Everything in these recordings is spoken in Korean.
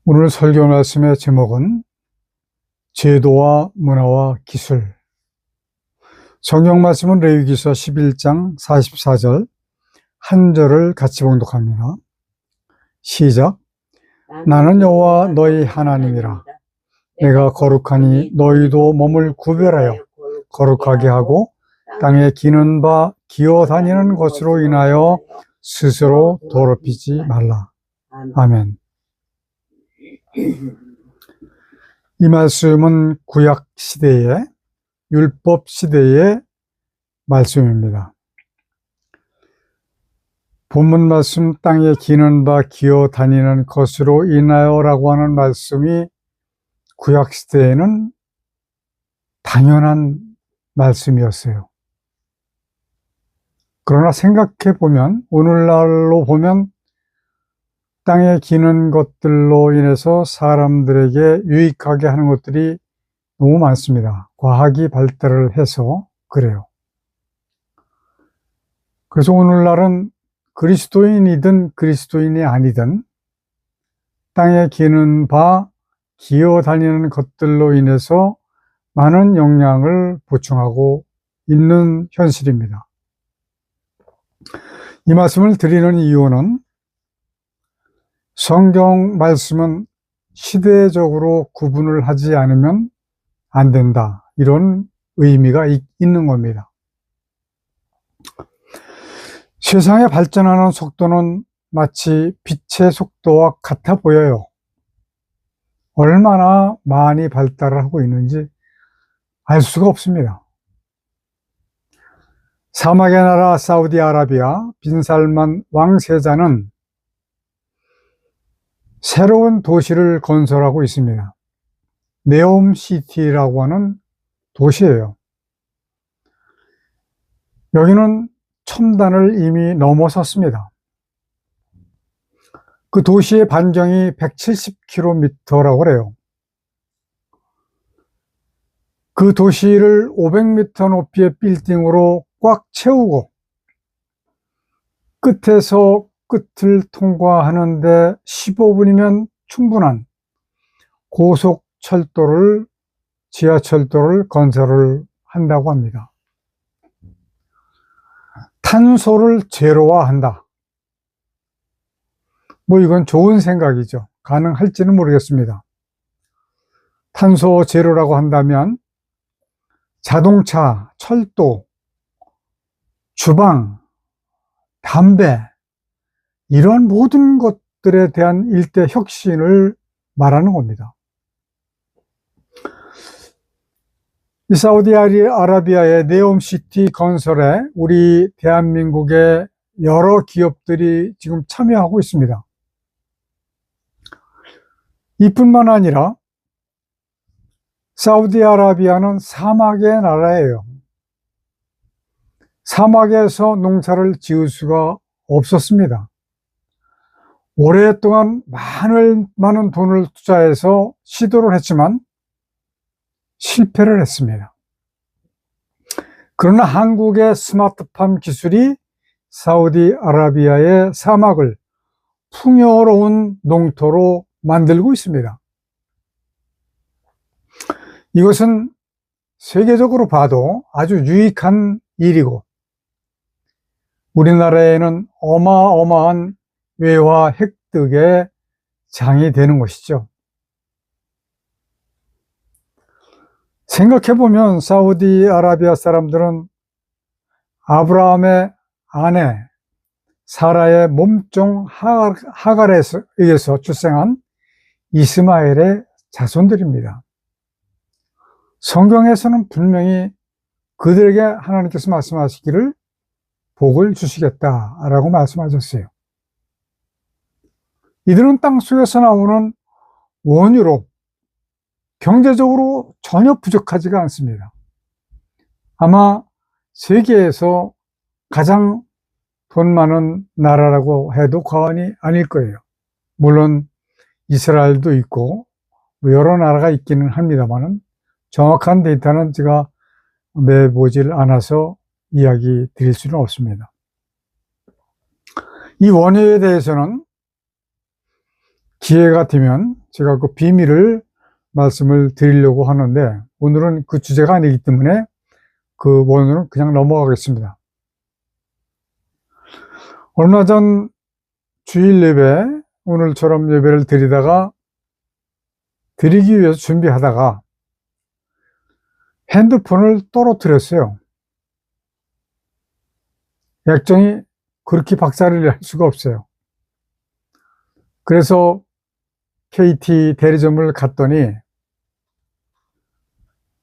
오늘 설교 말씀의 제목은 제도와 문화와 기술. 성경 말씀은 레위기서 11장 44절 한 절을 같이 봉독합니다. 시작. 나는 여호와 너희 하나님이라. 내가 거룩하니 너희도 몸을 구별하여 거룩하게 하고 땅에 기는 바 기어 다니는 것으로 인하여 스스로 더럽히지 말라. 아멘. 이 말씀은 구약 시대의 율법 시대의 말씀입니다. 본문 말씀 땅에 기는 바 기어 다니는 것으로 인하여 라고 하는 말씀이 구약 시대에는 당연한 말씀이었어요. 그러나 생각해 보면 오늘날로 보면 땅에 기는 것들로 인해서 사람들에게 유익하게 하는 것들이 너무 많습니다. 과학이 발달을 해서 그래요. 그래서 오늘날은 그리스도인이든 그리스도인이 아니든 땅에 기는 바 기어 다니는 것들로 인해서 많은 영향을 보충하고 있는 현실입니다. 이 말씀을 드리는 이유는 성경 말씀은 시대적으로 구분을 하지 않으면 안 된다, 이런 의미가 있는 겁니다. 세상의 발전하는 속도는 마치 빛의 속도와 같아 보여요. 얼마나 많이 발달을 하고 있는지 알 수가 없습니다. 사막의 나라 사우디아라비아 빈살만 왕세자는 새로운 도시를 건설하고 있습니다. 네옴시티라고 하는 도시예요. 여기는 1000단을 이미 넘어섰습니다. 그 도시의 반경이 170km라고 그래요. 그 도시를 500m 높이의 빌딩으로 꽉 채우고 끝에서 끝을 통과하는데 15분이면 충분한 고속철도를, 지하철도를 건설을 한다고 합니다. 탄소를 제로화한다. 이건 좋은 생각이죠. 가능할지는 모르겠습니다. 탄소 제로라고 한다면 자동차, 철도, 주방, 담배, 이런 모든 것들에 대한 일대 혁신을 말하는 겁니다. 이 사우디아라비아의 네옴시티 건설에 우리 대한민국의 여러 기업들이 지금 참여하고 있습니다. 이뿐만 아니라 사우디아라비아는 사막의 나라예요. 사막에서 농사를 지을 수가 없었습니다. 오랫동안 많은 돈을 투자해서 시도를 했지만 실패를 했습니다. 그러나 한국의 스마트팜 기술이 사우디아라비아의 사막을 풍요로운 농토로 만들고 있습니다. 이것은 세계적으로 봐도 아주 유익한 일이고 우리나라에는 어마어마한 외화 획득의 장이 되는 것이죠. 생각해보면 사우디아라비아 사람들은 아브라함의 아내 사라의 몸종 하갈에 의해서 출생한 이스마엘의 자손들입니다. 성경에서는 분명히 그들에게 하나님께서 말씀하시기를 복을 주시겠다라고 말씀하셨어요. 이들은 땅속에서 나오는 원유로 경제적으로 전혀 부족하지가 않습니다. 아마 세계에서 가장 돈 많은 나라라고 해도 과언이 아닐 거예요. 물론 이스라엘도 있고 여러 나라가 있기는 합니다만 정확한 데이터는 제가 내보질 않아서 이야기 드릴 수는 없습니다. 이 원유에 대해서는 기회가 되면 제가 그 비밀을 말씀을 드리려고 하는데, 오늘은 그 주제가 아니기 때문에 그 원문은 그냥 넘어가겠습니다. 얼마 전 주일 예배, 오늘처럼 예배를 드리기 위해서 준비하다가 핸드폰을 떨어뜨렸어요. 액정이 그렇게 박살을 낼 수가 없어요. 그래서 KT 대리점을 갔더니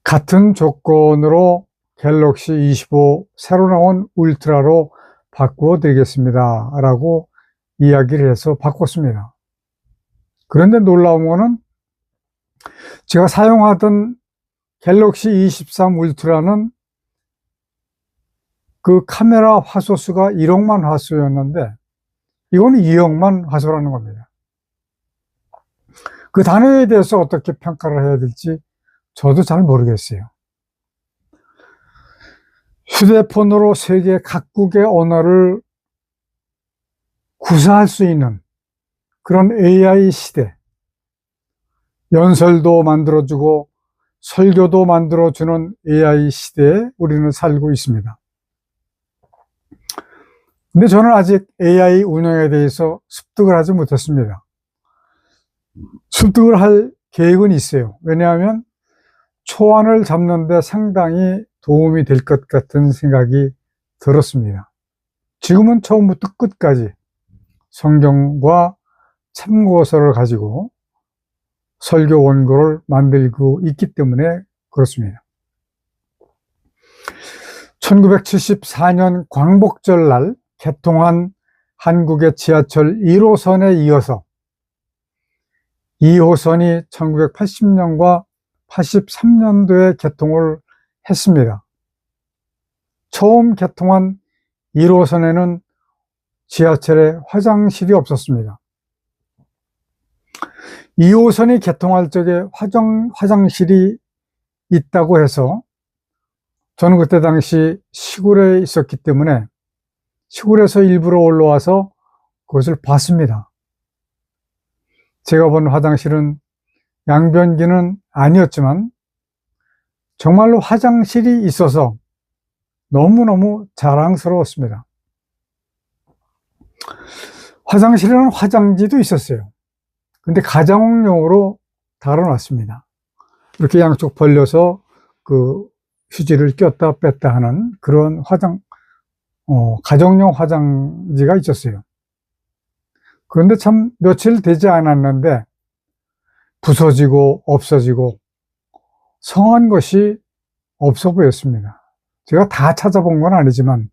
같은 조건으로 갤럭시 25 새로 나온 울트라로 바꾸어 드리겠습니다 라고 이야기를 해서 바꿨습니다. 그런데 놀라운 거는 제가 사용하던 갤럭시 23 울트라는 그 카메라 화소수가 1억만 화소였는데 이거는 2억만 화소라는 겁니다. 그 단어에 대해서 어떻게 평가를 해야 될지 저도 잘 모르겠어요. 휴대폰으로 세계 각국의 언어를 구사할 수 있는 그런 AI 시대, 연설도 만들어주고 설교도 만들어주는 AI 시대에 우리는 살고 있습니다. 근데 저는 아직 AI 운영에 대해서 습득을 하지 못했습니다. 습득을 할 계획은 있어요. 왜냐하면 초안을 잡는 데 상당히 도움이 될 것 같은 생각이 들었습니다. 지금은 처음부터 끝까지 성경과 참고서를 가지고 설교 원고를 만들고 있기 때문에 그렇습니다. 1974년 광복절 날 개통한 한국의 지하철 1호선에 이어서 2호선이 1980년과 83년도에 개통을 했습니다. 처음 개통한 1호선에는 지하철에 화장실이 없었습니다. 2호선이 개통할 적에 화장실이 있다고 해서 저는 그때 당시 시골에 있었기 때문에 시골에서 일부러 올라와서 그것을 봤습니다. 제가 본 화장실은 양변기는 아니었지만 정말로 화장실이 있어서 너무너무 자랑스러웠습니다. 화장실에는 화장지도 있었어요. 근데 가정용으로 달아놨습니다. 이렇게 양쪽 벌려서 그 휴지를 꼈다 뺐다 하는 그런 가정용 화장지가 있었어요. 그런데 참 며칠 되지 않았는데 부서지고 없어지고 성한 것이 없어 보였습니다. 제가 다 찾아본 건 아니지만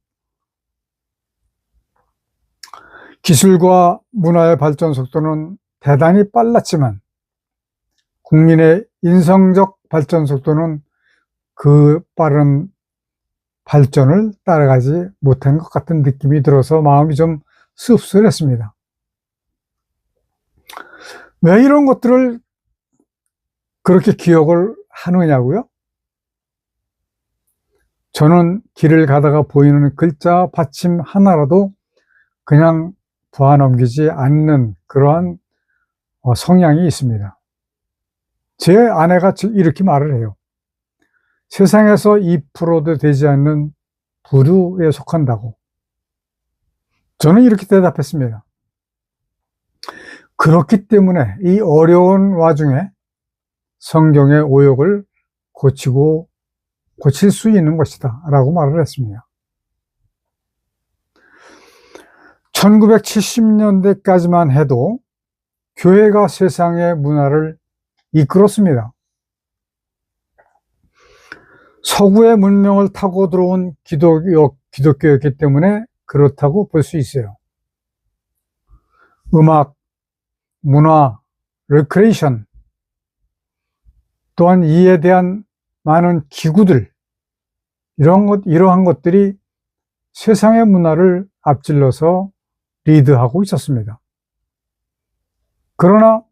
기술과 문화의 발전 속도는 대단히 빨랐지만 국민의 인성적 발전 속도는 그 빠른 발전을 따라가지 못한 것 같은 느낌이 들어서 마음이 좀 씁쓸했습니다. 왜 이런 것들을 그렇게 기억을 하느냐고요? 저는 길을 가다가 보이는 글자 받침 하나라도 그냥 봐넘기지 않는 그러한 성향이 있습니다. 제 아내가 이렇게 말을 해요. 세상에서 2%도 되지 않는 부류에 속한다고. 저는 이렇게 대답했습니다. 그렇기 때문에 이 어려운 와중에 성경의 오역을 고칠 수 있는 것이다 라고 말을 했습니다. 1970년대까지만 해도 교회가 세상의 문화를 이끌었습니다. 서구의 문명을 타고 들어온 기독교였기 때문에 그렇다고 볼 수 있어요. 음악, 문화, 레크레이션, 또한 이에 대한 많은 기구들, 이러한 것들이 세상의 문화를 앞질러서 리드하고 있었습니다. 그러나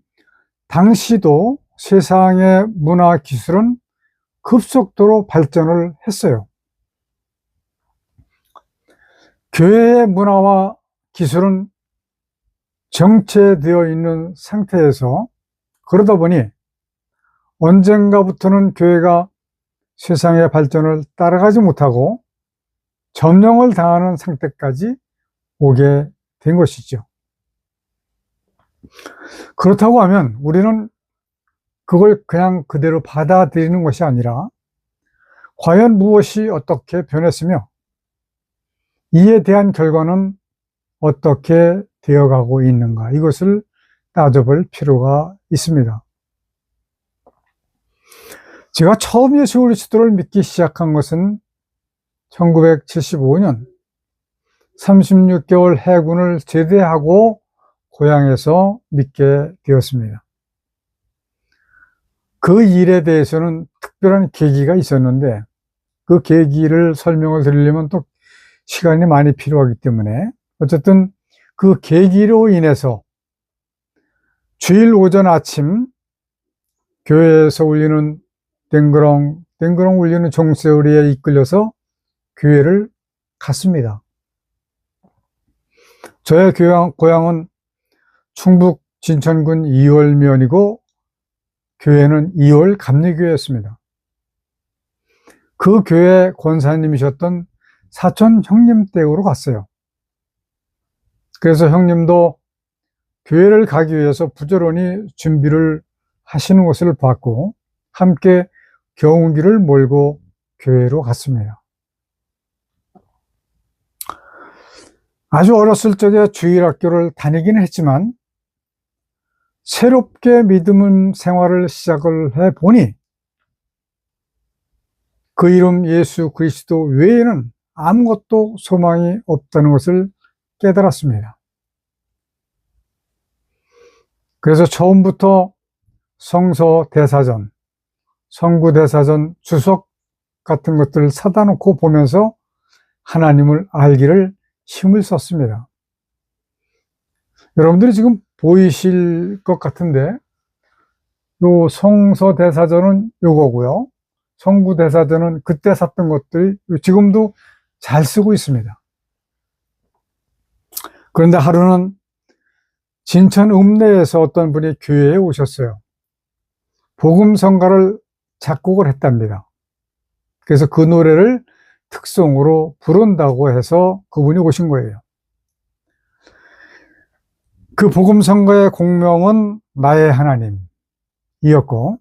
당시도 세상의 문화 기술은 급속도로 발전을 했어요. 교회의 문화와 기술은 정체되어 있는 상태에서 그러다 보니 언젠가부터는 교회가 세상의 발전을 따라가지 못하고 점령을 당하는 상태까지 오게 된 것이죠. 그렇다고 하면 우리는 그걸 그냥 그대로 받아들이는 것이 아니라 과연 무엇이 어떻게 변했으며 이에 대한 결과는 어떻게 되어가고 있는가, 이것을 따져볼 필요가 있습니다. 제가 처음 예수 그리스도를 믿기 시작한 것은 1975년 36개월 해군을 제대하고 고향에서 믿게 되었습니다. 그 일에 대해서는 특별한 계기가 있었는데 그 계기를 설명을 드리려면 또 시간이 많이 필요하기 때문에 어쨌든 그 계기로 인해서 주일 오전 아침 교회에서 울리는 댕그렁 댕그렁 울리는 종소리에 이끌려서 교회를 갔습니다. 저의 고향은 충북 진천군 이월면이고 교회는 이월 감리교회였습니다. 그 교회 권사님이셨던 사촌 형님 댁으로 갔어요. 그래서 형님도 교회를 가기 위해서 부지런히 준비를 하시는 것을 봤고 함께 경운기를 몰고 교회로 갔습니다. 아주 어렸을 적에 주일학교를 다니긴 했지만 새롭게 믿음 생활을 시작을 해보니 그 이름 예수 그리스도 외에는 아무것도 소망이 없다는 것을 깨달았습니다. 그래서 처음부터 성서 대사전, 성구 대사전 주석 같은 것들을 사다 놓고 보면서 하나님을 알기를 힘을 썼습니다. 여러분들이 지금 보이실 것 같은데 요 성서 대사전은 요거고요. 성구 대사전은 그때 샀던 것들이 지금도 잘 쓰고 있습니다. 그런데 하루는 진천 읍내에서 어떤 분이 교회에 오셨어요. 복음성가를 작곡을 했답니다. 그래서 그 노래를 특송으로 부른다고 해서 그분이 오신 거예요. 그 복음성가의 공명은 나의 하나님이었고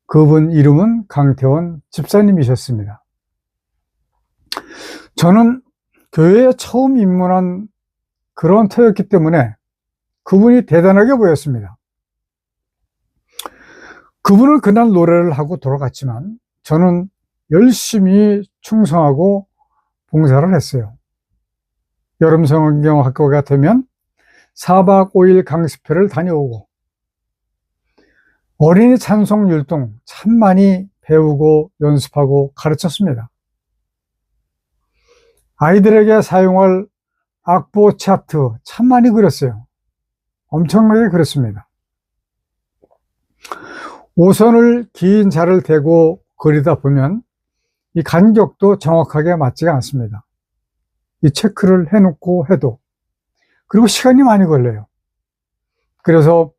그분 이름은 강태원 집사님이셨습니다. 저는 교회에 처음 입문한 그런 터였기 때문에 그분이 대단하게 보였습니다. 그분은 그날 노래를 하고 돌아갔지만 저는 열심히 충성하고 봉사를 했어요. 여름 성경학교가 되면 4박 5일 강습회를 다녀오고 어린이 찬송 율동 참 많이 배우고 연습하고 가르쳤습니다. 아이들에게 사용할 악보 차트 참 많이 그렸어요. 엄청나게 그렸습니다. 오선을 긴 자를 대고 그리다 보면 이 간격도 정확하게 맞지가 않습니다. 이 체크를 해놓고 해도. 그리고 시간이 많이 걸려요. 그래서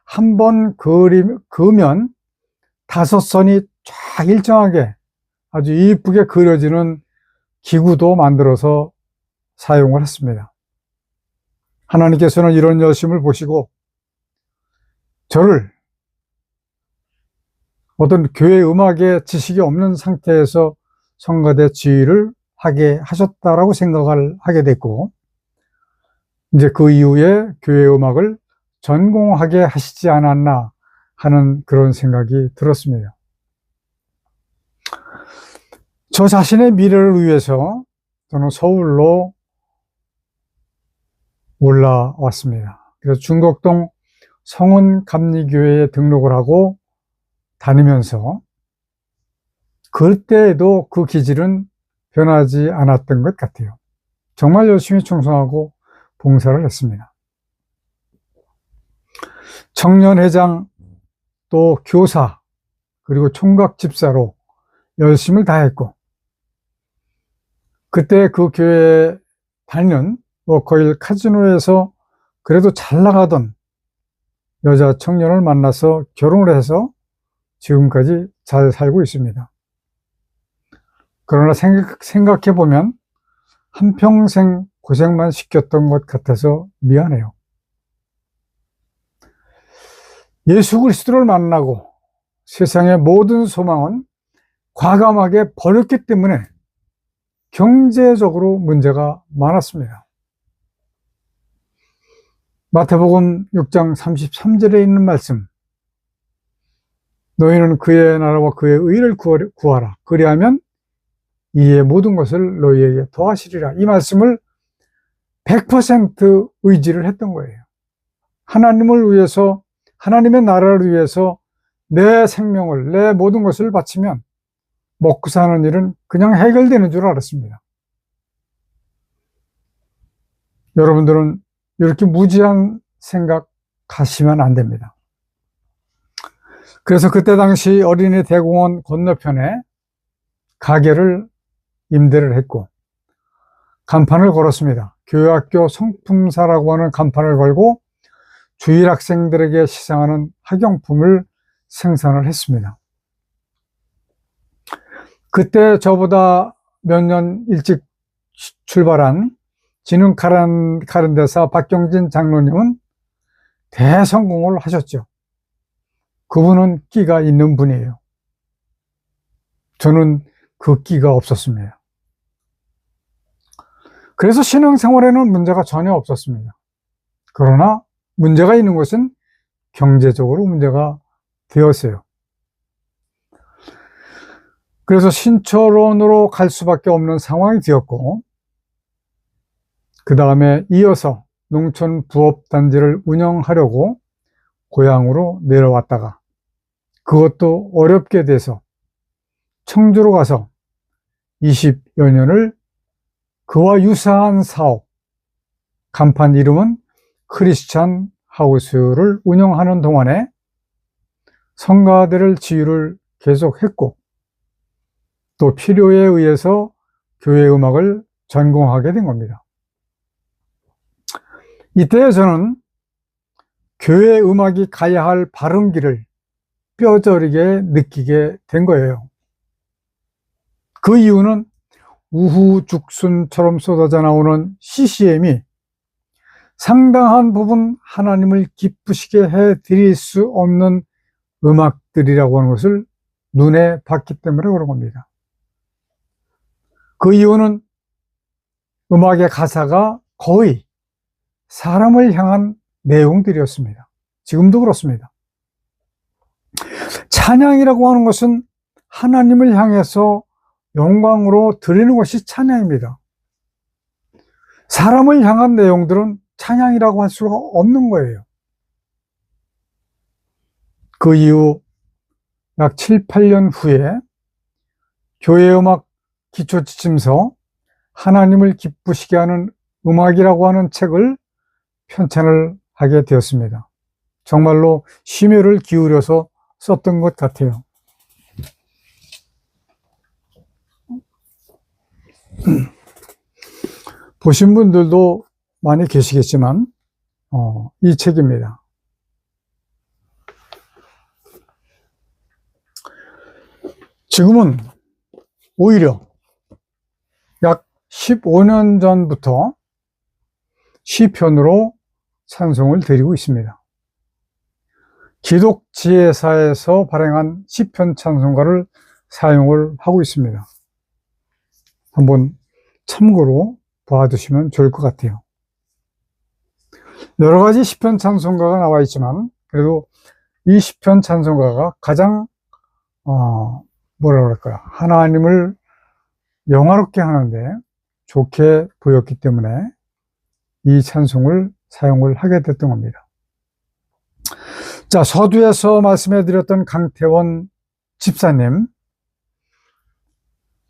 한 번 그으면 5선이 쫙 일정하게 아주 이쁘게 그려지는 기구도 만들어서 사용을 했습니다. 하나님께서는 이런 열심을 보시고 저를 어떤 교회 음악의 지식이 없는 상태에서 성가대 지휘를 하게 하셨다라고 생각을 하게 됐고 이제 그 이후에 교회 음악을 전공하게 하시지 않았나 하는 그런 생각이 들었습니다. 저 자신의 미래를 위해서 저는 서울로 올라왔습니다. 그래서 중곡동 성은감리교회에 등록을 하고 다니면서 그때에도 그 기질은 변하지 않았던 것 같아요. 정말 열심히 충성하고 봉사를 했습니다. 청년회장 또 교사 그리고 총각집사로 열심을 다했고 그때 그 교회에 다니는 워커힐 카지노에서 그래도 잘 나가던 여자 청년을 만나서 결혼을 해서 지금까지 잘 살고 있습니다. 그러나 생각해보면 한평생 고생만 시켰던 것 같아서 미안해요. 예수 그리스도를 만나고 세상의 모든 소망은 과감하게 버렸기 때문에 경제적으로 문제가 많았습니다. 마태복음 6장 33절에 있는 말씀, 너희는 그의 나라와 그의 의를 구하라. 그리하면 이의 모든 것을 너희에게 더하시리라. 이 말씀을 100% 의지를 했던 거예요. 하나님을 위해서, 하나님의 나라를 위해서 내 생명을, 내 모든 것을 바치면 먹고 사는 일은 그냥 해결되는 줄 알았습니다. 여러분들은 이렇게 무지한 생각 가시면 안 됩니다. 그래서 그때 당시 어린이 대공원 건너편에 가게를 임대를 했고 간판을 걸었습니다. 교회학교 성품사라고 하는 간판을 걸고 주일 학생들에게 시상하는 학용품을 생산을 했습니다. 그때 저보다 몇 년 일찍 출발한 진흥 가른대사 박경진 장로님은 대성공을 하셨죠. 그분은 끼가 있는 분이에요. 저는 그 끼가 없었습니다. 그래서 신앙생활에는 문제가 전혀 없었습니다. 그러나 문제가 있는 것은 경제적으로 문제가 되었어요. 그래서 신촌으로 갈 수밖에 없는 상황이 되었고, 그 다음에 이어서 농촌 부업단지를 운영하려고 고향으로 내려왔다가 그것도 어렵게 돼서 청주로 가서 20여 년을 그와 유사한 사업, 간판 이름은 크리스찬 하우스를 운영하는 동안에 성가대를 지휘를 계속했고 또 필요에 의해서 교회 음악을 전공하게 된 겁니다. 이때 저는 교회 음악이 가야 할 바른 길을 뼈저리게 느끼게 된 거예요. 그 이유는 우후죽순처럼 쏟아져 나오는 CCM이 상당한 부분 하나님을 기쁘시게 해드릴 수 없는 음악들이라고 하는 것을 눈에 봤기 때문에 그런 겁니다. 그 이유는 음악의 가사가 거의 사람을 향한 내용들이었습니다. 지금도 그렇습니다. 찬양이라고 하는 것은 하나님을 향해서 영광으로 드리는 것이 찬양입니다. 사람을 향한 내용들은 찬양이라고 할 수가 없는 거예요. 그 이후 약 7, 8년 후에 교회음악 기초지침서 하나님을 기쁘시게 하는 음악이라고 하는 책을 편찬을 하게 되었습니다. 정말로 심혈을 기울여서 썼던 것 같아요. 보신 분들도 많이 계시겠지만 이 책입니다. 지금은 오히려 약 15년 전부터 시편으로 찬송을 드리고 있습니다. 기독지혜사에서 발행한 시편 찬송가를 사용을 하고 있습니다. 한번 참고로 봐두시면 좋을 것 같아요. 여러 가지 시편 찬송가가 나와 있지만 그래도 이 시편 찬송가가 가장 뭐라 그럴까요? 하나님을 영화롭게 하는데 좋게 보였기 때문에 이 찬송을 사용을 하게 됐던 겁니다. 자, 서두에서 말씀해 드렸던 강태원 집사님,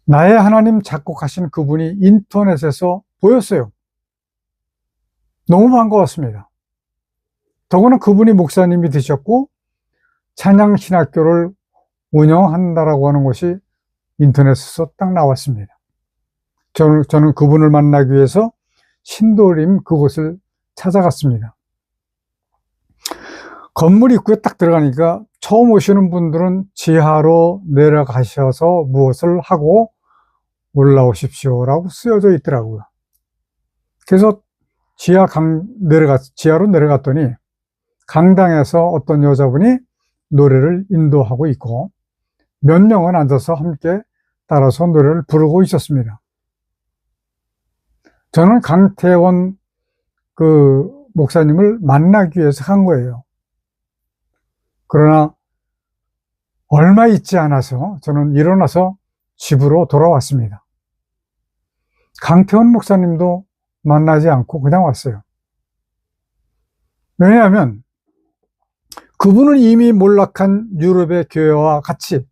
나의 하나님 작곡하신 그분이 인터넷에서 보였어요. 너무 반가웠습니다. 더구나 그분이 목사님이 되셨고 찬양신학교를 운영한다라고 하는 것이 인터넷에서 딱 나왔습니다. 저는 그분을 만나기 위해서 신도림 그곳을 찾아갔습니다. 건물 입구에 딱 들어가니까 처음 오시는 분들은 지하로 내려가셔서 무엇을 하고 올라오십시오라고 쓰여져 있더라고요. 그래서 지하로 내려갔더니 강당에서 어떤 여자분이 노래를 인도하고 있고 몇 명은 앉아서 함께 따라서 노래를 부르고 있었습니다. 저는 강태원 목사님을 만나기 위해서 간 거예요. 그러나 얼마 있지 않아서 저는 일어나서 집으로 돌아왔습니다. 강태원 목사님도 만나지 않고 그냥 왔어요. 왜냐하면 그분은 이미 몰락한 유럽의 교회와 같이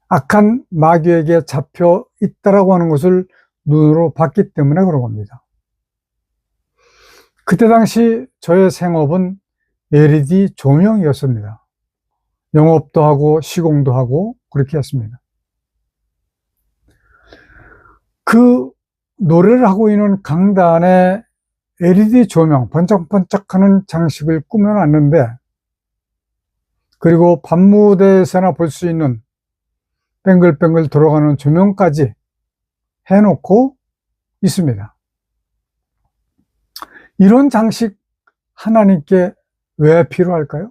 악한 마귀에게 잡혀 있다라고 하는 것을 눈으로 봤기 때문에 그런 겁니다. 그때 당시 저의 생업은 LED 조명이었습니다. 영업도 하고 시공도 하고 그렇게 했습니다. 그 노래를 하고 있는 강단에 LED 조명, 번쩍번쩍하는 장식을 꾸며놨는데, 그리고 밤무대에서나 볼 수 있는 뱅글뱅글 돌아가는 조명까지 해놓고 있습니다. 이런 장식 하나님께 왜 필요할까요?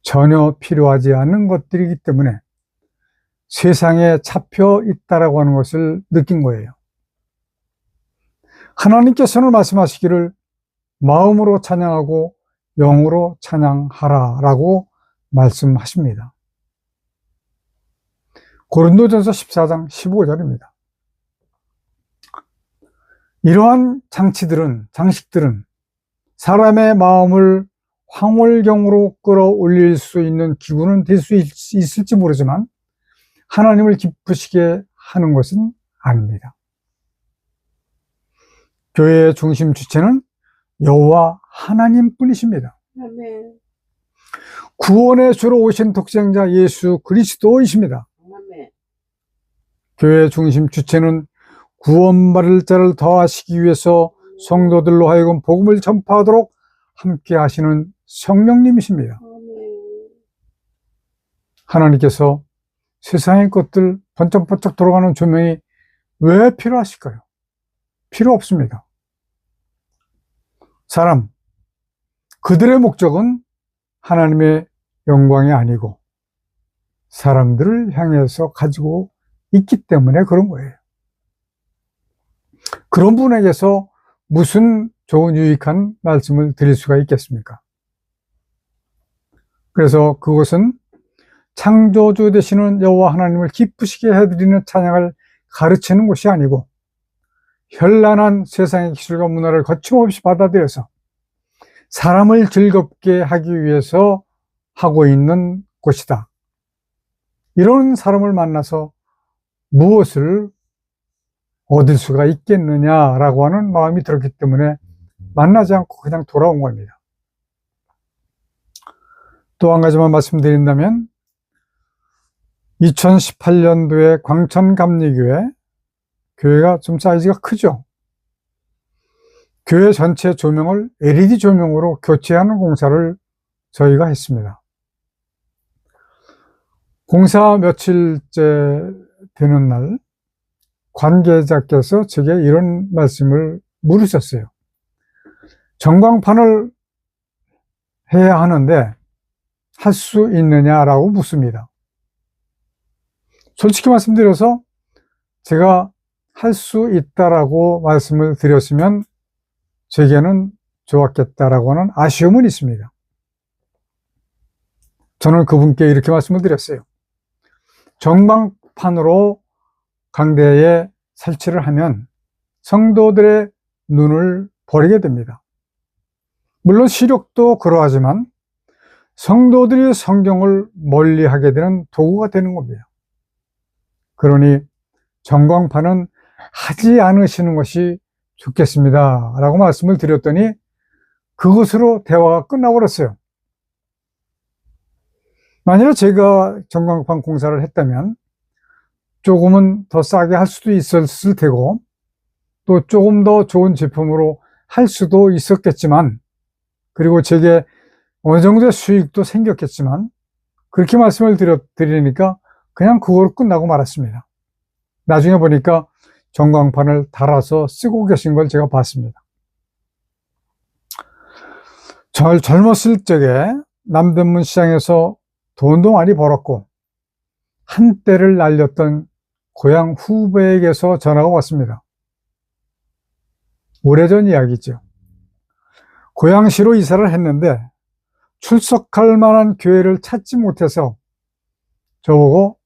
전혀 필요하지 않은 것들이기 때문에 세상에 잡혀 있다라고 하는 것을 느낀 거예요. 하나님께서는 말씀하시기를 마음으로 찬양하고 영으로 찬양하라라고 말씀하십니다. 고린도전서 14장 15절입니다. 이러한 장식들은 사람의 마음을 황홀경으로 끌어올릴 수 있는 기구는 될 수 있을지 모르지만 하나님을 기쁘시게 하는 것은 아닙니다. 교회의 중심 주체는 여호와 하나님뿐이십니다. 아멘. 구원의 주로 오신 독생자 예수 그리스도이십니다. 아멘. 교회의 중심 주체는 구원받을 자를 더하시기 위해서 성도들로 하여금 복음을 전파하도록 함께 하시는 성령님이십니다. 아멘. 하나님께서 세상의 것들 번쩍번쩍 돌아가는 조명이 왜 필요하실까요? 필요 없습니다. 그들의 목적은 하나님의 영광이 아니고 사람들을 향해서 가지고 있기 때문에 그런 거예요. 그런 분에게서 무슨 좋은 유익한 말씀을 드릴 수가 있겠습니까? 그래서 그것은 창조주 되시는 여호와 하나님을 기쁘시게 해드리는 찬양을 가르치는 것이 아니고 현란한 세상의 기술과 문화를 거침없이 받아들여서 사람을 즐겁게 하기 위해서 하고 있는 곳이다. 이런 사람을 만나서 무엇을 얻을 수가 있겠느냐라고 하는 마음이 들었기 때문에 만나지 않고 그냥 돌아온 겁니다. 또 한 가지만 말씀드린다면 2018년도에 광천감리교회, 교회가 좀 사이즈가 크죠. 교회 전체 조명을 LED 조명으로 교체하는 공사를 저희가 했습니다. 공사 며칠째 되는 날 관계자께서 제게 이런 말씀을 물으셨어요. 전광판을 해야 하는데 할 수 있느냐라고 묻습니다. 솔직히 말씀드려서 제가 할 수 있다라고 말씀을 드렸으면 제게는 좋았겠다라고 하는 아쉬움은 있습니다. 저는 그분께 이렇게 말씀을 드렸어요. 전광판으로 강대에 설치를 하면 성도들의 눈을 버리게 됩니다. 물론 시력도 그러하지만 성도들이 성경을 멀리하게 되는 도구가 되는 겁니다. 그러니 전광판은 하지 않으시는 것이 좋겠습니다 라고 말씀을 드렸더니 그것으로 대화가 끝나버렸어요. 만약에 제가 전광판 공사를 했다면 조금은 더 싸게 할 수도 있었을 테고 또 조금 더 좋은 제품으로 할 수도 있었겠지만 그리고 제게 어느 정도의 수익도 생겼겠지만 그렇게 말씀을 드리니까 그냥 그거로 끝나고 말았습니다. 나중에 보니까 전광판을 달아서 쓰고 계신 걸 제가 봤습니다. 젊었을 적에 남대문 시장에서 돈도 많이 벌었고 한때를 날렸던 고향 후배에게서 전화가 왔습니다. 오래전 이야기죠. 고향시로 이사를 했는데 출석할 만한 교회를 찾지 못해서 저보고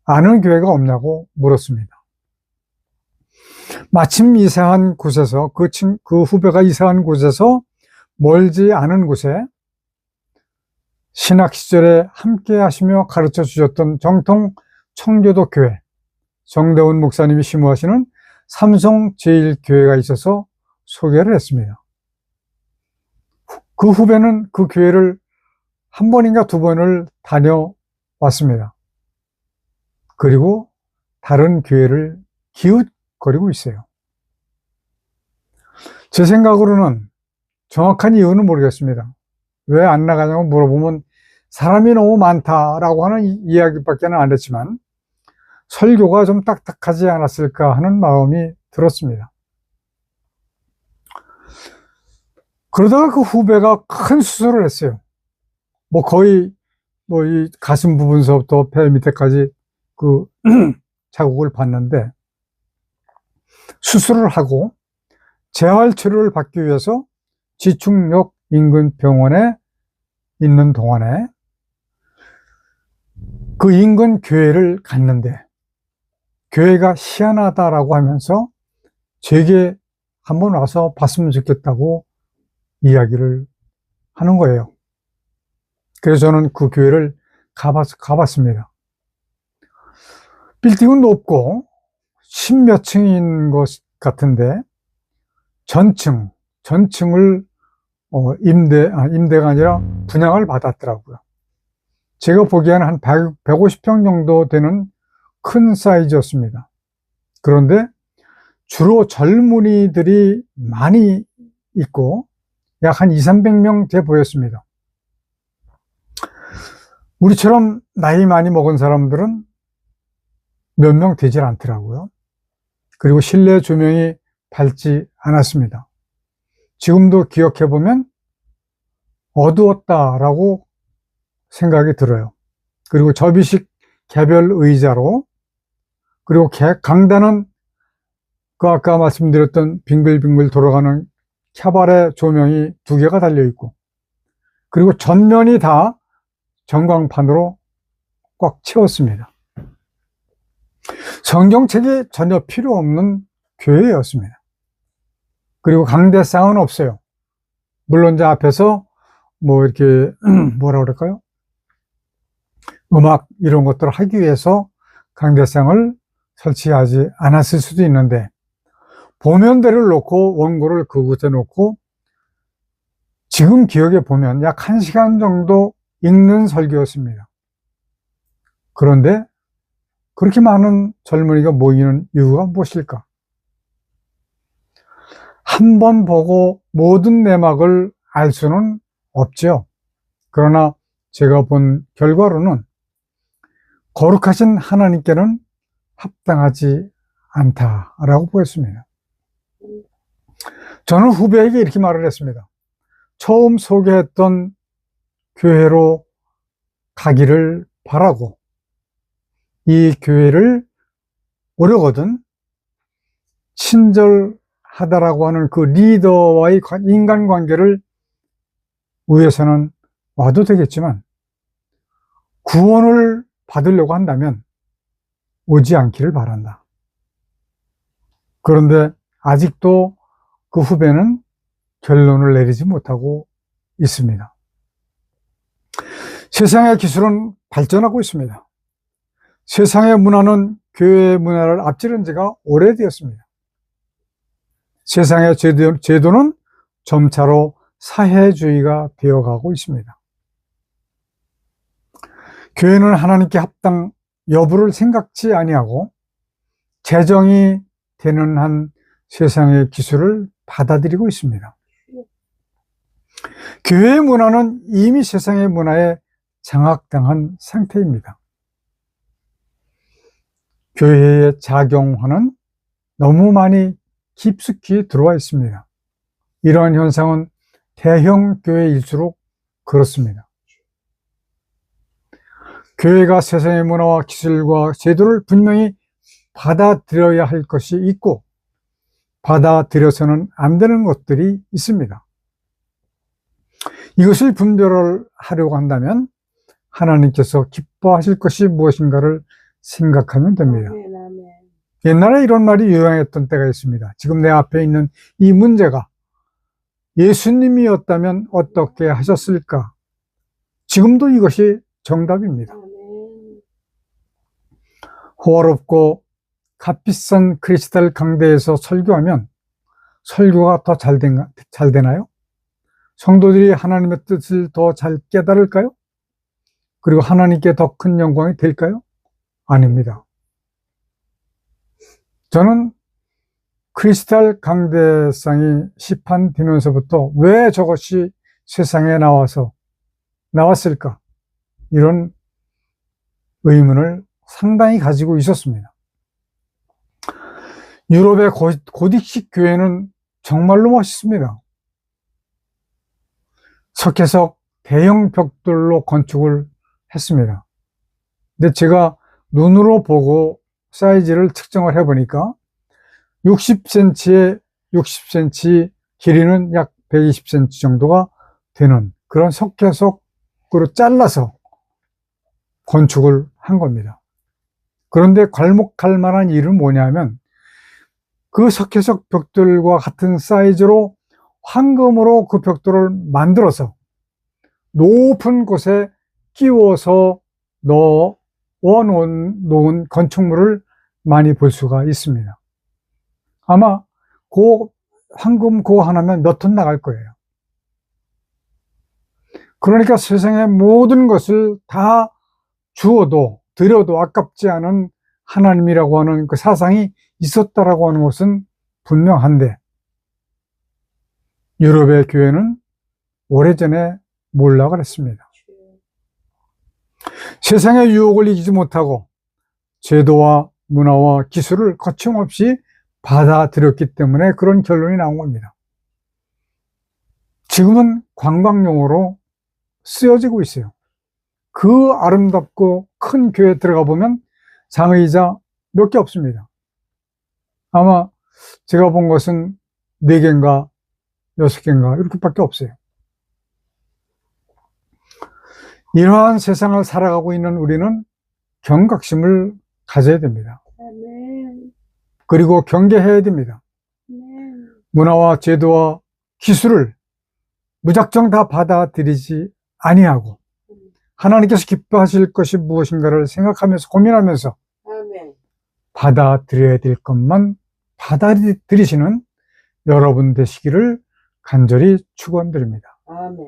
아는 교회가 없냐고 물었습니다. 마침 이사한 곳에서 그 후배가 이사한 곳에서 멀지 않은 곳에 신학 시절에 함께 하시며 가르쳐 주셨던 정통 청교도 교회 정대훈 목사님이 심호하시는 삼성제일교회가 있어서 소개를 했습니다. 그 후배는 그 교회를 한 번인가 두 번을 다녀왔습니다. 그리고 다른 교회를 기웃거리고 있어요. 제 생각으로는 정확한 이유는 모르겠습니다. 왜 안 나가냐고 물어보면 사람이 너무 많다라고 하는 이야기밖에 안 했지만 설교가 좀 딱딱하지 않았을까 하는 마음이 들었습니다. 그러다가 그 후배가 큰 수술을 했어요. 거의 이 가슴 부분서부터 배 밑에까지 그 자국을 봤는데 수술을 하고 재활치료를 받기 위해서 지충역 인근 병원에 있는 동안에 그 인근 교회를 갔는데 교회가 희한하다라고 하면서 제게 한번 와서 봤으면 좋겠다고 이야기를 하는 거예요. 그래서 저는 그 교회를 가봤습니다. 빌딩은 높고 10몇 층인 것 같은데 전층을 임대가 아니라 분양을 받았더라고요. 제가 보기에는 한 150평 정도 되는 큰 사이즈였습니다. 그런데 주로 젊은이들이 많이 있고 약 한 200~300명 돼 보였습니다. 우리처럼 나이 많이 먹은 사람들은 몇 명 되질 않더라고요. 그리고 실내 조명이 밝지 않았습니다. 지금도 기억해보면 어두웠다라고 생각이 들어요. 그리고 접이식 개별 의자로, 그리고 강단은 그 아까 말씀드렸던 빙글빙글 돌아가는 캬바레 조명이 2개가 달려있고, 그리고 전면이 다 전광판으로 꽉 채웠습니다. 성경책이 전혀 필요 없는 교회였습니다. 그리고 강대상은 없어요. 물론 이제 앞에서 이렇게 뭐라 그럴까요? 음악 이런 것들을 하기 위해서 강대상을 설치하지 않았을 수도 있는데 보면대를 놓고 원고를 그곳에 놓고 지금 기억에 보면 약 1시간 정도 읽는 설교였습니다. 그런데 그렇게 많은 젊은이가 모이는 이유가 무엇일까? 한 번 보고 모든 내막을 알 수는 없죠. 그러나 제가 본 결과로는 거룩하신 하나님께는 합당하지 않다라고 보였습니다. 저는 후배에게 이렇게 말을 했습니다. 처음 소개했던 교회로 가기를 바라고 이 교회를 오려거든 친절하다라고 하는 그 리더와의 인간관계를 위해서는 와도 되겠지만 구원을 받으려고 한다면 오지 않기를 바란다. 그런데 아직도 그 후배는 결론을 내리지 못하고 있습니다. 세상의 기술은 발전하고 있습니다. 세상의 문화는 교회의 문화를 앞지른 지가 오래되었습니다. 세상의 제도는 점차로 사회주의가 되어가고 있습니다. 교회는 하나님께 합당 여부를 생각지 아니하고 재정이 되는 한 세상의 기술을 받아들이고 있습니다. 교회 문화는 이미 세상의 문화에 장악당한 상태입니다. 교회의 작용화는 너무 많이 깊숙이 들어와 있습니다. 이러한 현상은 대형 교회일수록 그렇습니다. 교회가 세상의 문화와 기술과 제도를 분명히 받아들여야 할 것이 있고 받아들여서는 안 되는 것들이 있습니다. 이것을 분별을 하려고 한다면 하나님께서 기뻐하실 것이 무엇인가를 생각하면 됩니다. 옛날에 이런 말이 유행했던 때가 있습니다. 지금 내 앞에 있는 이 문제가 예수님이었다면 어떻게 하셨을까? 지금도 이것이 정답입니다. 호화롭고 값비싼 크리스탈 강대에서 설교하면 설교가 더 잘 되나요? 성도들이 하나님의 뜻을 더 잘 깨달을까요? 그리고 하나님께 더 큰 영광이 될까요? 아닙니다. 저는 크리스탈 강대상이 시판되면서부터 왜 저것이 세상에 나왔을까? 이런 의문을 상당히 가지고 있었습니다. 유럽의 고딕식 교회는 정말로 멋있습니다. 석회석 대형 벽돌로 건축을 했습니다. 근데 제가 눈으로 보고 사이즈를 측정을 해보니까 60cm에 60cm, 길이는 약 120cm 정도가 되는 그런 석회석으로 잘라서 건축을 한 겁니다. 그런데 괄목할 만한 일은 뭐냐면 그 석회석 벽돌과 같은 사이즈로 황금으로 그 벽돌을 만들어서 높은 곳에 끼워서 놓은 건축물을 많이 볼 수가 있습니다. 아마 황금 그거 하나면 몇 톤 나갈 거예요. 그러니까 세상의 모든 것을 다 주어도 드려도 아깝지 않은 하나님이라고 하는 그 사상이 있었다라고 하는 것은 분명한데 유럽의 교회는 오래전에 몰락을 했습니다. 세상의 유혹을 이기지 못하고 제도와 문화와 기술을 거침없이 받아들였기 때문에 그런 결론이 나온 겁니다. 지금은 관광용으로 쓰여지고 있어요. 그 아름답고 큰 교회에 들어가 보면 장의자 몇 개 없습니다. 아마 제가 본 것은 4개인가 6개인가 이렇게밖에 없어요. 이러한 세상을 살아가고 있는 우리는 경각심을 가져야 됩니다. 그리고 경계해야 됩니다. 문화와 제도와 기술을 무작정 다 받아들이지 아니하고 하나님께서 기뻐하실 것이 무엇인가를 생각하면서 고민하면서 받아들여야 될 것만 받아들이시는 여러분 되시기를 간절히 축원드립니다.